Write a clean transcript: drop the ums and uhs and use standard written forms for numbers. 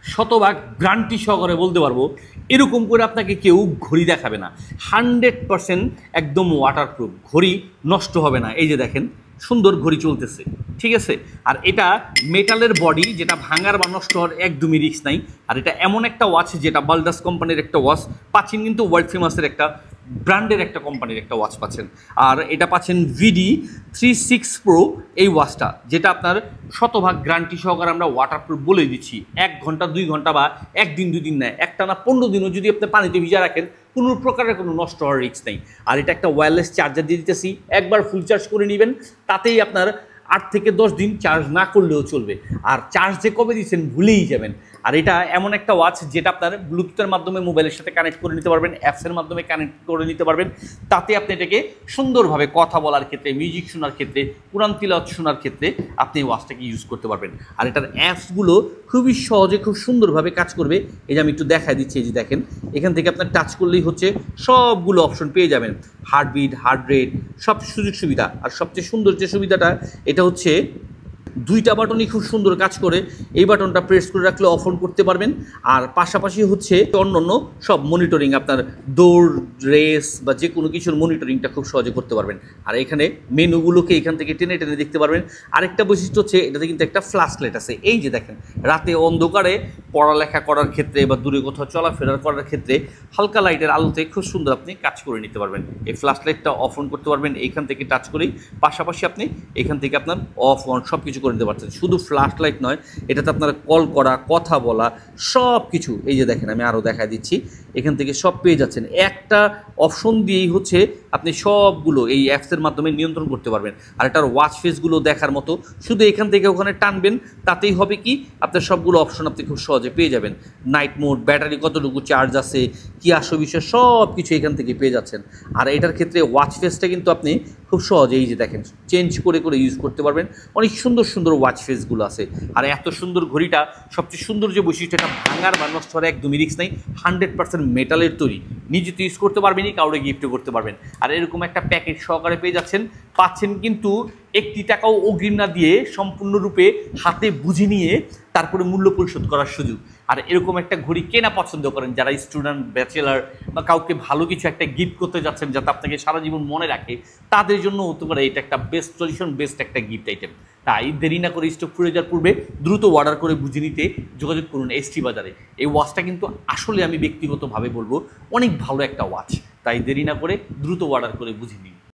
শতভাগ গ্যারান্টি সহকারে বলতে পারবো, এরকম করে আপনাকে কেউ ঘড়ি দেখাবে না। 100% একদম ওয়াটারপ্রুফ, ঘড়ি নষ্ট হবে না। এই যে দেখেন সুন্দর ঘড়ি চলতেছে, ঠিক আছে। আর এটা মেটালের বডি, যেটা ভাঙার বা নষ্ট হওয়ার একদমই রিস্ক নাই। আর এটা এমন একটা ওয়াচ যেটা বালডাস কোম্পানির একটা ওয়াচ পাচ্ছেন, কিন্তু ওয়ার্ল্ড ফেমাসের একটা ব্র্যান্ডের একটা কোম্পানির একটা ওয়াচ পাচ্ছেন। আর এটা পাচ্ছেন VD36 প্রো এই ওয়াচটা, যেটা আপনার শতভাগ গ্যারান্টি সহকারে আমরা ওয়াটারপ্রুফ বলে দিচ্ছি। 1 ঘন্টা 2 ঘন্টা বা একদিন 2 দিন নেয়, একটানা 15 দিনও যদি আপনি পানিতে ভিজা রাখেন কোনো প্রকারের কোনো নষ্ট হওয়ার রিস্ক নেই। আর এটা একটা ওয়্যারলেস চার্জার দিয়ে দিতেছি, একবার ফুল চার্জ করে নেবেন, তাতেই আপনার 8 থেকে 10 দিন চার্জ না করলেও চলবে। আর চার্জ যে কবে দিচ্ছেন ভুলেই যাবেন। আর এটা এমন একটা ওয়াচ যেটা আপনার ব্লুটুথের মাধ্যমে মোবাইলের সাথে কানেক্ট করে নিতে পারবেন, অ্যাপসের মাধ্যমে কানেক্ট করে নিতে পারবেন। তাতে আপনি এটাকে সুন্দরভাবে কথা বলার ক্ষেত্রে, মিউজিক শোনার ক্ষেত্রে, কোরআন তিলাওয়াত শোনার ক্ষেত্রে আপনি এই ওয়াচটাকে ইউজ করতে পারবেন। আর এটার অ্যাপসগুলো খুবই সহজে খুব সুন্দরভাবে কাজ করবে। এই যে আমি একটু দেখাই দিচ্ছি, এই যে দেখেন এখান থেকে আপনার টাচ করলেই হচ্ছে সবগুলো অপশন পেয়ে যাবেন, হার্টবিট, হার্ট রেট, সব সুযোগ সুবিধা। আর সবচেয়ে সুন্দর যে সুবিধাটা, এটা হচ্ছে 2টা বাটনই খুব সুন্দর কাজ করে। এই বাটনটা প্রেস করে রাখলে অফ অন করতে পারবেন। আর পাশাপাশি হচ্ছে অন্যান্য সব মনিটরিং, আপনার দৌড়, রেস বা যে কোনো কিছুর মনিটরিংটা খুব সহজে করতে পারবেন। আর এখানে মেনুগুলোকে এখান থেকে টেনে টেনে দেখতে পারবেন। আরেকটা বৈশিষ্ট্য হচ্ছে এটাতে কিন্তু একটা ফ্ল্যাশ লাইট আছে। এই যে দেখেন, রাতে অন্ধকারে পড়ালেখা করার ক্ষেত্রে বা দূরে কোথাও চলাফেরা করার ক্ষেত্রে হালকা লাইটের আলোতে খুব সুন্দর আপনি কাজ করে নিতে পারবেন। এই ফ্ল্যাশ লাইটটা অফ অন করতে পারবেন এইখান থেকে টাচ করেই। পাশাপাশি আপনি এখান থেকে আপনার অফ অন সব কিছু করে নিতে পারছেন। শুধু ফ্ল্যাশ লাইট নয়, এটাতে আপনার কল করা, কথা বলা, সব কিছু। এই যে দেখেন আমি আরও দেখা দিচ্ছি, এখান থেকে সব পেয়ে যাচ্ছেন। একটা অপশন দিয়েই হচ্ছে আপনি সবগুলো এই অ্যাপসের মাধ্যমে নিয়ন্ত্রণ করতে পারবেন। আর এটার ওয়াচ ফেসগুলো দেখার মতো, শুধু এখান থেকে ওখানে টানবেন, তাতেই হবে কি আপনার সবগুলো অপশন আপনি খুব সহজে পেয়ে যাবেন। নাইট মোড, ব্যাটারি কতটুকু চার্জ আছে, কী আসো বিষয়, সব কিছু এখান থেকে পেয়ে যাচ্ছেন। আর এটার ক্ষেত্রে ওয়াচ ফেসটা কিন্তু আপনি খুব সহজে এই যে দেখেন চেঞ্জ করে করে ইউজ করতে পারবেন। অনেক সুন্দর সুন্দর ওয়াচ ফেসগুলো আছে। আর এত সুন্দর ঘড়িটা সবচেয়ে সুন্দর যে বৈশিষ্ট্য, এটা ভাঙার বা নষ্ট হওয়ার একদমই রিস্ক নেই। 100% মেটালের তৈরি, নিজে তো ইউজ করতে পারবেনই, কাউরে গিফটও করতে পারবেন। আর এরকম একটা প্যাকেজ সহকারে পেয়ে যাচ্ছেন, পাচ্ছেন কিন্তু 1 টাকাও অগ্রিম না দিয়ে সম্পূর্ণরূপে হাতে বুঝে নিয়ে তারপরে মূল্য পরিশোধ করার সুযোগ। আর এরকম একটা ঘড়ি কেনা পছন্দ করেন যারা স্টুডেন্ট, ব্যাচেলার বা কাউকে ভালো কিছু একটা গিফট করতে যাচ্ছেন যাতে আপনাকে সারা জীবন মনে রাখে, তাদের জন্য হতে পারে এটা একটা বেস্ট সলিউশন, বেস্ট একটা গিফট আইটেম। তাই দেরি না করে স্টক ফুরে যাওয়ার পূর্বে দ্রুত অর্ডার করে বুঝে নিতে যোগাযোগ করুন ST বাজারে। এই ওয়াচটা কিন্তু আসলে আমি ব্যক্তিগতভাবে বলবো অনেক ভালো একটা ওয়াচ। তাই দেরি না করে দ্রুত অর্ডার করে বুঝে নিন।